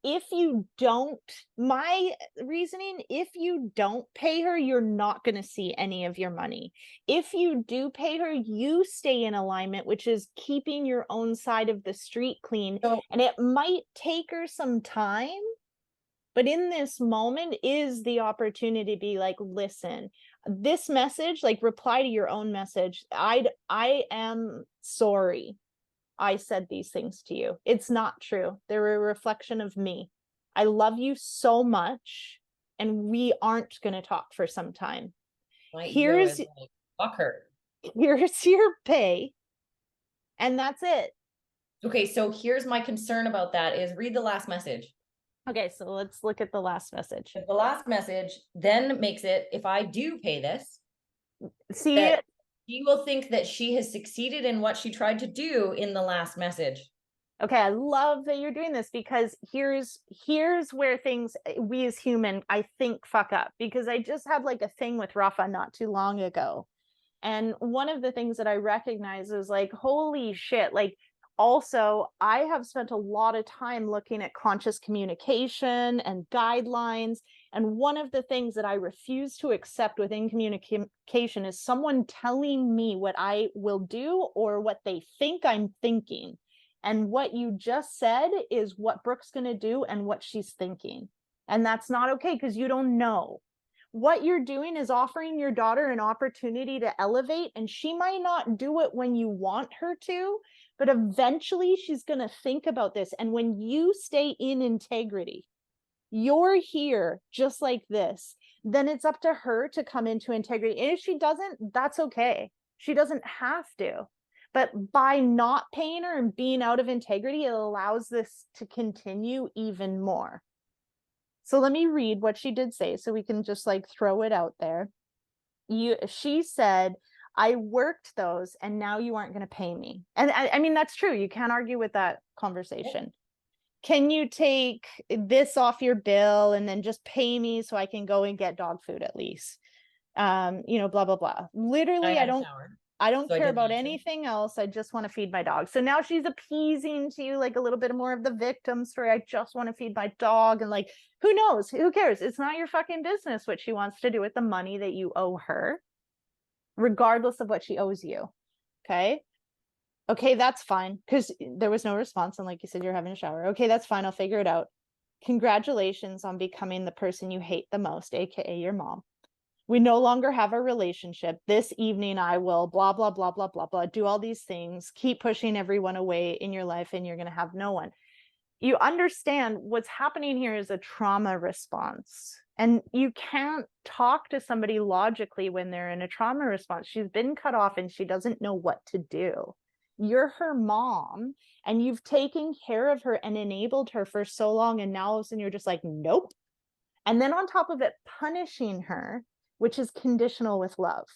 Speaker 1: If you don't, my reasoning, if you don't pay her, you're not going to see any of your money. If you do pay her, you stay in alignment, which is keeping your own side of the street clean.
Speaker 2: So,
Speaker 1: and it might take her some time, but in this moment is the opportunity to be like, listen, this message, like reply to your own message. I am sorry I said these things to you. It's not true. They're a reflection of me. I love you so much, and we aren't going to talk for some time.
Speaker 2: my ego
Speaker 1: Here's
Speaker 2: is like, fuck her.
Speaker 1: here's your pay, and that's it.
Speaker 2: Okay, so here's my concern about that is read the last message.
Speaker 1: Okay, so let's look at the last message.
Speaker 2: If the last message then makes it, if I do pay this,
Speaker 1: See,
Speaker 2: that she will think that she has succeeded in what she tried to do in the last message.
Speaker 1: okay, I love that you're doing this, because here's where things, we as human, I think, fuck up. Because I just had like a thing with Rafa not too long ago, and one of the things that I recognize is like, holy shit, like, also I have spent a lot of time looking at conscious communication and guidelines, and one of the things that I refuse to accept within communication is someone telling me what I will do or what they think I'm thinking. And what you just said is what Brooke's going to do and what she's thinking. And that's not okay, because you don't know. What you're doing is offering your daughter an opportunity to elevate, and she might not do it when you want her to, but eventually she's going to think about this. And when you stay in integrity, you're here just like this, then it's up to her to come into integrity. And if she doesn't, that's okay. She doesn't have to. But by not paying her and being out of integrity, it allows this to continue even more. So let me read what she did say, so we can just like throw it out there. She said, I worked those and now you aren't going to pay me. And I mean, that's true. You can't argue with that conversation. Can you take this off your bill and then just pay me so I can go and get dog food at least? Blah, blah, blah. Literally, I don't care about anything else. I just want to feed my dog. So now she's appeasing to you like a little bit more of the victim story. I just want to feed my dog. And like, who knows? Who cares? It's not your fucking business what she wants to do with the money that you owe her, regardless of what she owes you. Okay, that's fine, because there was no response. And like you said, you're having a shower. Okay, that's fine. I'll figure it out. Congratulations on becoming the person you hate the most, aka your mom. We no longer have a relationship. This evening, I will blah, blah, blah, blah, blah, blah, do all these things, keep pushing everyone away in your life, and you're going to have no one. You understand what's happening here is a trauma response. And you can't talk to somebody logically when they're in a trauma response. She's been cut off and she doesn't know what to do. You're her mom, and you've taken care of her and enabled her for so long. And now all of a sudden you're just like, nope. And then on top of it, punishing her, which is conditional with love.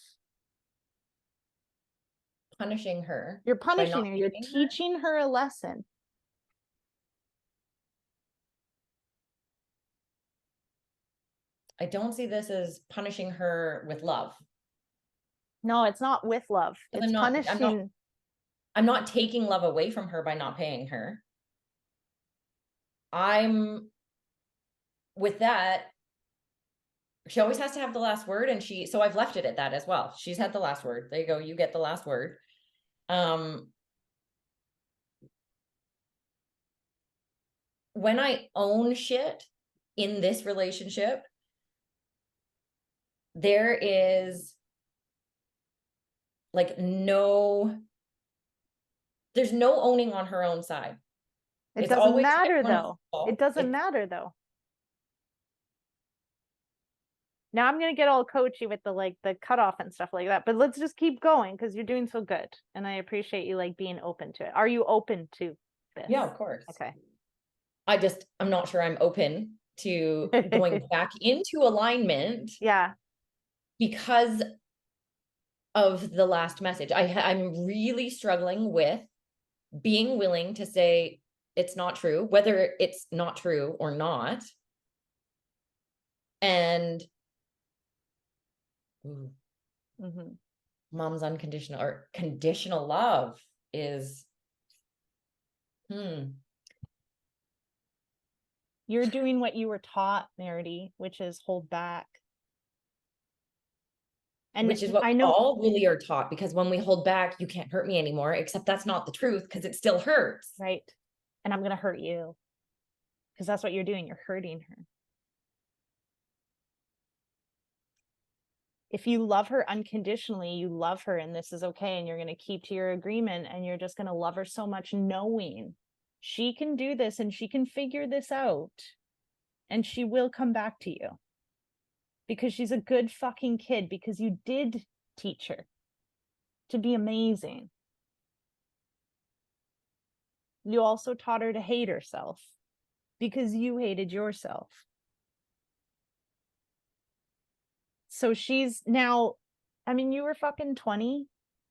Speaker 2: Punishing her.
Speaker 1: You're punishing her. You're teaching her a lesson.
Speaker 2: I don't see this as punishing her with love.
Speaker 1: No, it's not with love. It's punishing.
Speaker 2: I'm not taking love away from her by not paying her. With that, she always has to have the last word, and so I've left it at that as well. She's had the last word. There you go. You get the last word. When I own shit in this relationship, there is like there's no owning on her own side.
Speaker 1: It doesn't matter though. It doesn't matter though. Now I'm gonna get all coachy with the cutoff and stuff like that, but let's just keep going because you're doing so good, and I appreciate you like being open to it. Are you open to this?
Speaker 2: Yeah, of course.
Speaker 1: Okay.
Speaker 2: I'm not sure I'm open to going back into alignment.
Speaker 1: Yeah.
Speaker 2: Because of the last message. I'm really struggling with being willing to say it's not true, whether it's not true or not. And mom's unconditional or conditional love is,
Speaker 1: You're doing what you were taught, Meredy, which is hold back. And
Speaker 2: which is what
Speaker 1: I
Speaker 2: we
Speaker 1: know
Speaker 2: all really are taught, because when we hold back, you can't hurt me anymore, except that's not the truth because it still hurts.
Speaker 1: right. And I'm going to hurt you because that's what you're doing. You're hurting her. If you love her unconditionally, you love her and this is okay. And you're going to keep to your agreement and you're just going to love her so much, knowing she can do this and she can figure this out and she will come back to you because she's a good fucking kid, because you did teach her to be amazing. You also taught her to hate herself because you hated yourself. So she's now, I mean, you were fucking 20.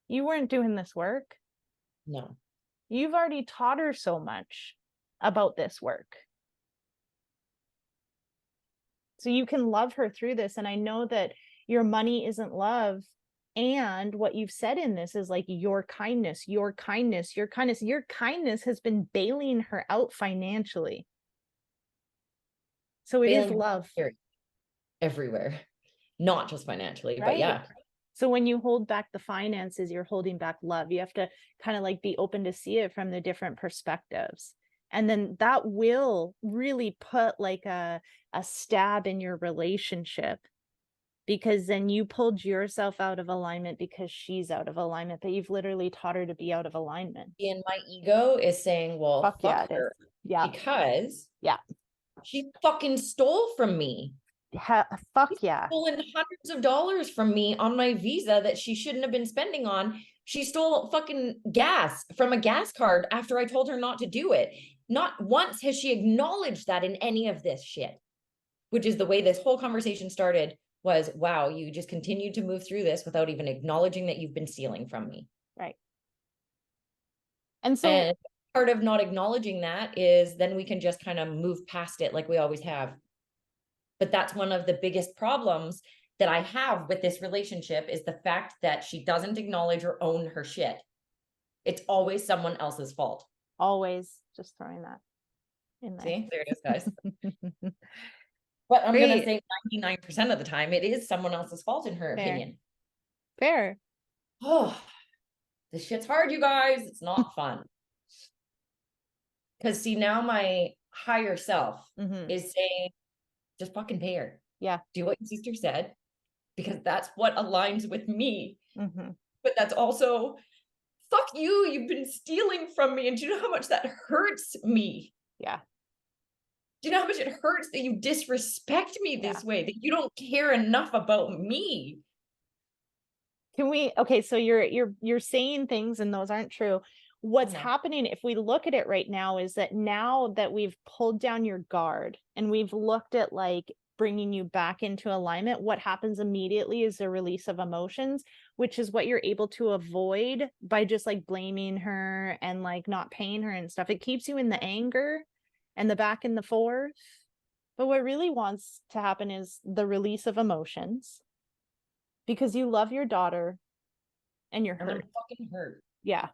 Speaker 1: You weren't doing this work.
Speaker 2: No.
Speaker 1: You've already taught her so much about this work. So you can love her through this. And I know that your money isn't love. And what you've said in this is like your kindness, your kindness, your kindness. Your kindness has been bailing her out financially. So it is love.
Speaker 2: Everywhere, not just financially,
Speaker 1: right?
Speaker 2: But yeah.
Speaker 1: So when you hold back the finances, you're holding back love. You have to kind of like be open to see it from the different perspectives. And then that will really put like a stab in your relationship, because then you pulled yourself out of alignment because she's out of alignment, but you've literally taught her to be out of alignment.
Speaker 2: And my ego is saying, well, fuck
Speaker 1: yeah,
Speaker 2: her.
Speaker 1: Yeah.
Speaker 2: Because
Speaker 1: yeah,
Speaker 2: she fucking stole from me.
Speaker 1: Fuck yeah.
Speaker 2: Stolen hundreds of dollars from me on my visa that she shouldn't have been spending on. She stole fucking gas from a gas card after I told her not to do it. Not once has she acknowledged that in any of this shit, which is the way this whole conversation started. Was, wow, you just continued to move through this without even acknowledging that you've been stealing from me.
Speaker 1: Right. And so
Speaker 2: part of not acknowledging that is then we can just kind of move past it like we always have. But that's one of the biggest problems that I have with this relationship, is the fact that she doesn't acknowledge or own her shit. It's always someone else's fault.
Speaker 1: Always, just throwing that in there.
Speaker 2: See, there it is, guys. But I'm going to say 99% of the time, it is someone else's fault in her opinion.
Speaker 1: Fair.
Speaker 2: Oh, this shit's hard, you guys. It's not fun. Because see, now my higher self is saying, just fucking pay her.
Speaker 1: Yeah.
Speaker 2: Do what your sister said, because that's what aligns with me. But that's also, fuck you. You've been stealing from me. And do you know how much that hurts me?
Speaker 1: Yeah.
Speaker 2: Do you know how much it hurts that you disrespect me this way, that you don't care enough about me?
Speaker 1: Can we, okay, so you're saying things and those aren't true. What's happening, if we look at it right now, is that now that we've pulled down your guard and we've looked at like bringing you back into alignment, what happens immediately is the release of emotions, which is what you're able to avoid by just like blaming her and like not paying her and stuff. It keeps you in the anger and the back and the forth. But what really wants to happen is the release of emotions, because you love your daughter and you're hurt.
Speaker 2: I'm fucking hurt.
Speaker 1: Yeah.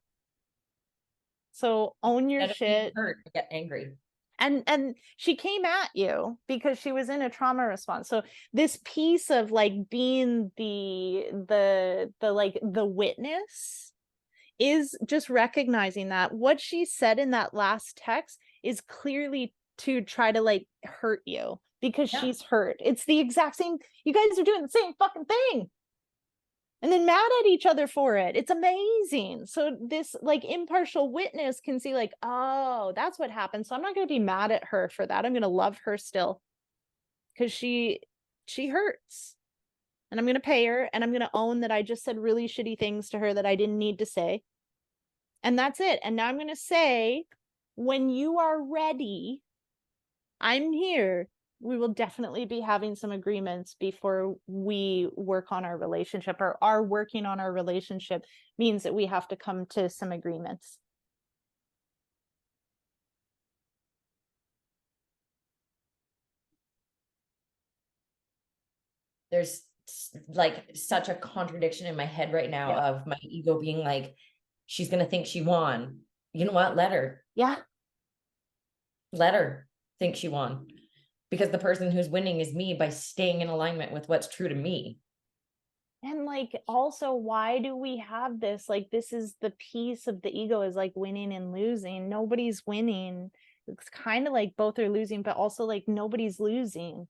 Speaker 1: So own your shit.
Speaker 2: Hurt, get angry.
Speaker 1: And she came at you because she was in a trauma response. So this piece of like being the like the witness is just recognizing that what she said in that last text is clearly to try to like hurt you because she's hurt. It's the exact same. You guys are doing the same fucking thing. And then mad at each other for it. It's amazing. So this like impartial witness can see like, oh, that's what happened. So I'm not going to be mad at her for that. I'm going to love her still, because she she hurts. And I'm going to pay her, and I'm going to own that I just said really shitty things to her that I didn't need to say. And that's it. And now I'm going to say, when you are ready, I'm here. We will definitely be having some agreements before we work on our relationship, or our working on our relationship means that we have to come to some agreements.
Speaker 2: There's like such a contradiction in my head right now
Speaker 1: Yeah.
Speaker 2: of my ego being like, she's going to think she won. You know what? Let her.
Speaker 1: Yeah.
Speaker 2: Let her think she won. Because the person who's winning is me by staying in alignment with what's true to me.
Speaker 1: And like, also, why do we have this? Like, this is the piece of the ego, is like winning and losing. Nobody's winning. It's kind of like both are losing, but also like nobody's losing.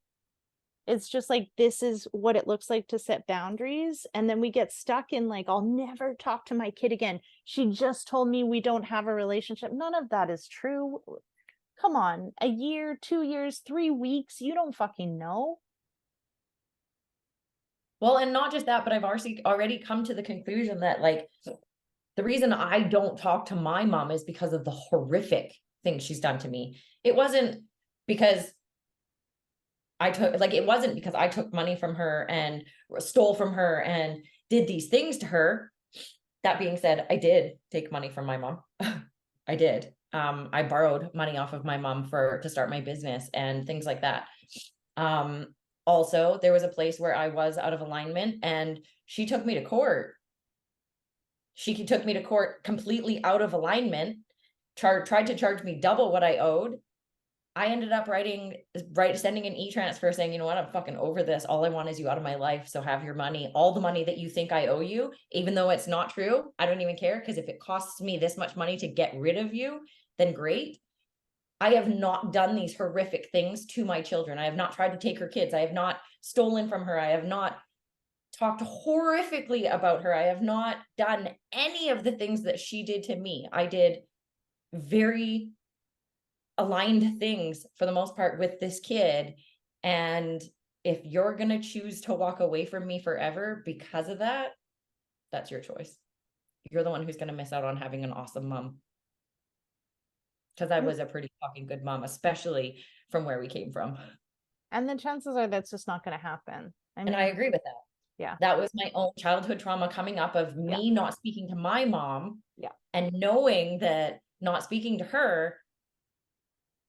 Speaker 1: It's just like, this is what it looks like to set boundaries. And then we get stuck in like, I'll never talk to my kid again. She just told me we don't have a relationship. None of that is true. Come on, a year, 2 years, 3 weeks, you don't fucking know.
Speaker 2: Well, and not just that, but I've already come to the conclusion that like the reason I don't talk to my mom is because of the horrific things she's done to me. It wasn't because it wasn't because I took money from her and stole from her and did these things to her. That being said, I did take money from my mom. I did. I borrowed money off of my mom to start my business and things like that. Also, there was a place where I was out of alignment and she took me to court. She took me to court completely out of alignment, tried to charge me double what I owed. I ended up sending an e-transfer saying, you know what, I'm fucking over this. All I want is you out of my life. So have your money, all the money that you think I owe you, even though it's not true. I don't even care, because if it costs me this much money to get rid of you, then great. I have not done these horrific things to my children. I have not tried to take her kids. I have not stolen from her. I have not talked horrifically about her. I have not done any of the things that she did to me. I did very aligned things for the most part with this kid. And if you're going to choose to walk away from me forever because of that, that's your choice. You're the one who's going to miss out on having an awesome mom. Because I was a pretty fucking good mom, especially from where we came from.
Speaker 1: And the chances are that's just not going to happen.
Speaker 2: And I agree with that.
Speaker 1: Yeah.
Speaker 2: That was my own childhood trauma coming up of me not speaking to my mom.
Speaker 1: Yeah.
Speaker 2: And knowing that not speaking to her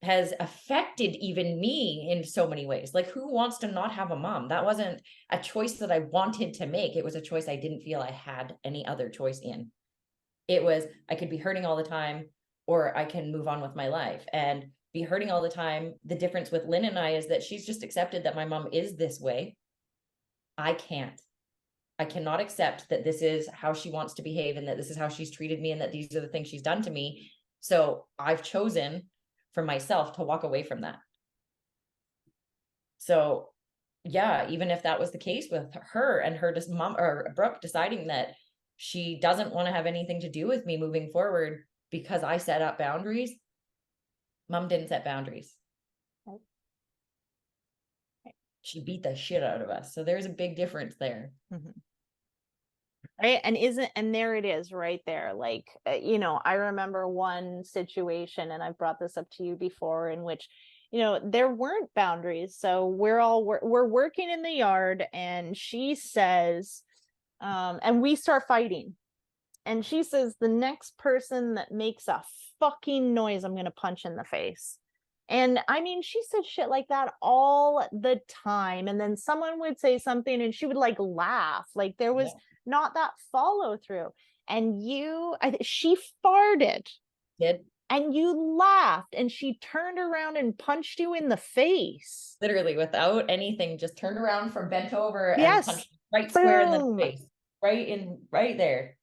Speaker 2: has affected even me in so many ways. Like, who wants to not have a mom? That wasn't a choice that I wanted to make. It was a choice I didn't feel I had any other choice in. It was, I could be hurting all the time, or I can move on with my life. And be hurting all the time, the difference with Lynn and I is that she's just accepted that my mom is this way. I can't. I cannot accept that this is how she wants to behave, and that this is how she's treated me, and that these are the things she's done to me. So I've chosen for myself to walk away from that. So yeah, even if that was the case with her and her mom or Brooke deciding that she doesn't want to have anything to do with me moving forward because I set up boundaries, mom didn't set boundaries.
Speaker 1: Right.
Speaker 2: She beat the shit out of us. So there's a big difference there.
Speaker 1: Mm-hmm. Right. And there it is right there. Like, I remember one situation, and I've brought this up to you before, in which, there weren't boundaries. So we're working in the yard, and she says, and we start fighting. And she says, the next person that makes a fucking noise, I'm going to punch in the face. And I mean, she said shit like that all the time. And then someone would say something and she would like laugh. Like, there was not that follow through. And she farted.
Speaker 2: Did.
Speaker 1: And you laughed, and she turned around and punched you in the face.
Speaker 2: Literally, without anything, just turned around from bent over and
Speaker 1: Yes.
Speaker 2: punched right square in the face. Right there.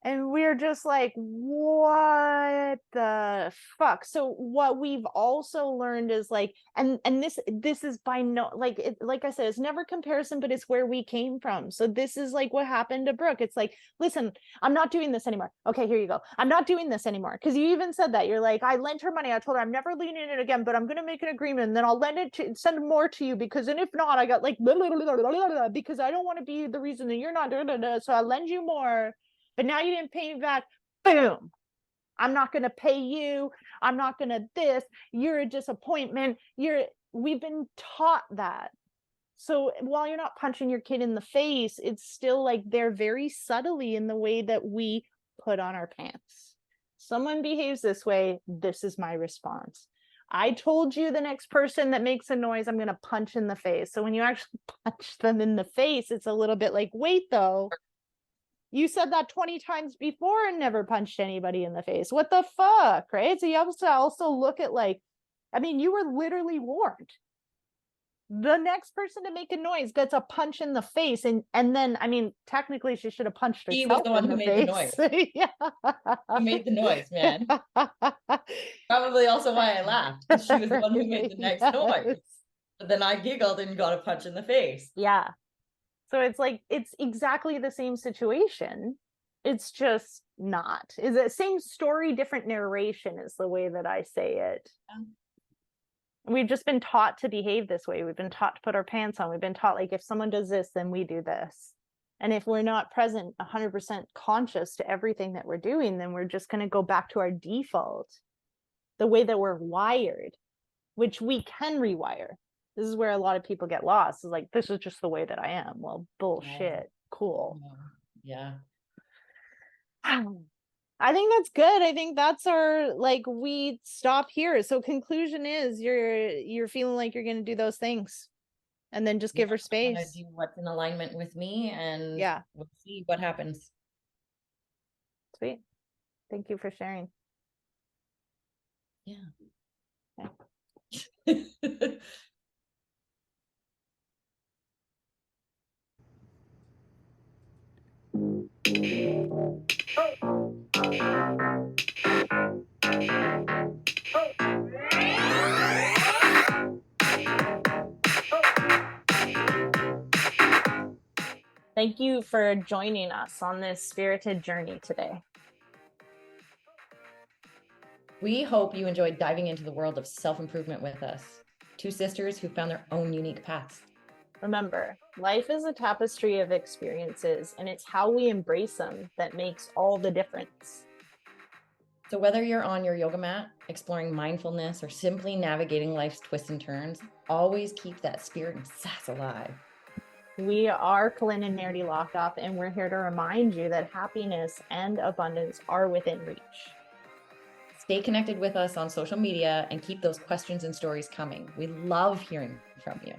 Speaker 1: And we're just like, what the fuck? So what we've also learned is like, and this is by no, like it, like I said, it's never comparison, but it's where we came from. So this is like what happened to Brooke. It's like, listen, I'm not doing this anymore. Okay, here you go. I'm not doing this anymore. Because you even said that. You're like, I lent her money. I told her I'm never lending it again, but I'm gonna make an agreement, and then I'll send more to you, because and if not, I got like blah, blah, blah, blah, blah, blah, because I don't want to be the reason that you're not blah, blah, blah, so I'll lend you more. But now you didn't pay me back. Boom. I'm not going to pay you. I'm not going to this. You're a disappointment. We've been taught that. So while you're not punching your kid in the face, it's still like they're very subtly in the way that we put on our pants. Someone behaves this way, this is my response. I told you the next person that makes a noise, I'm going to punch in the face. So when you actually punch them in the face, it's a little bit like, wait, though, you said that 20 times before and never punched anybody in the face. What the fuck, right? So you have to also look at like, I mean, you were literally warned. The next person to make a noise gets a punch in the face. And then, I mean, technically she should have punched herself.
Speaker 2: He was the one who made the noise.
Speaker 1: Yeah.
Speaker 2: He made the noise, man. Probably also why I laughed, because she was the one who made the next noise. But then I giggled and got a punch in the face.
Speaker 1: Yeah. So it's like, it's exactly the same situation. It's just not. Is it same story, different narration is the way that I say it. We've just been taught to behave this way. We've been taught to put our pants on. We've been taught like, if someone does this, then we do this. And if we're not present 100% conscious to everything that we're doing, then we're just going to go back to our default, the way that we're wired, which we can rewire. This is where a lot of people get lost. Is like, this is just the way that I am. Well, bullshit. Yeah. Cool.
Speaker 2: Yeah.
Speaker 1: I think that's good. I think that's our, like, we stop here. So conclusion is you're feeling like you're going to do those things, and then just give her space.
Speaker 2: Do what's in alignment with me, and
Speaker 1: yeah,
Speaker 2: we'll see what happens.
Speaker 1: Sweet. Thank you for sharing.
Speaker 2: Yeah.
Speaker 1: Thank you for joining us on this spirited journey today.
Speaker 2: We hope you enjoyed diving into the world of self-improvement with us. Two sisters who found their own unique paths.
Speaker 1: Remember, life is a tapestry of experiences, and it's how we embrace them that makes all the difference.
Speaker 2: So whether you're on your yoga mat, exploring mindfulness, or simply navigating life's twists and turns, always keep that spirit and sass alive.
Speaker 1: We are Colin and Nerdy Locked Up, and we're here to remind you that happiness and abundance are within reach.
Speaker 2: Stay connected with us on social media and keep those questions and stories coming. We love hearing from you.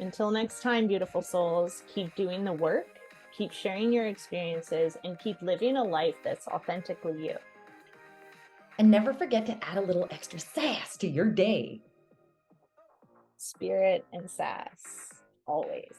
Speaker 1: Until next time, beautiful souls, keep doing the work, keep sharing your experiences, and keep living a life that's authentically you.
Speaker 2: And never forget to add a little extra sass to your day.
Speaker 1: Spirit and sass, always.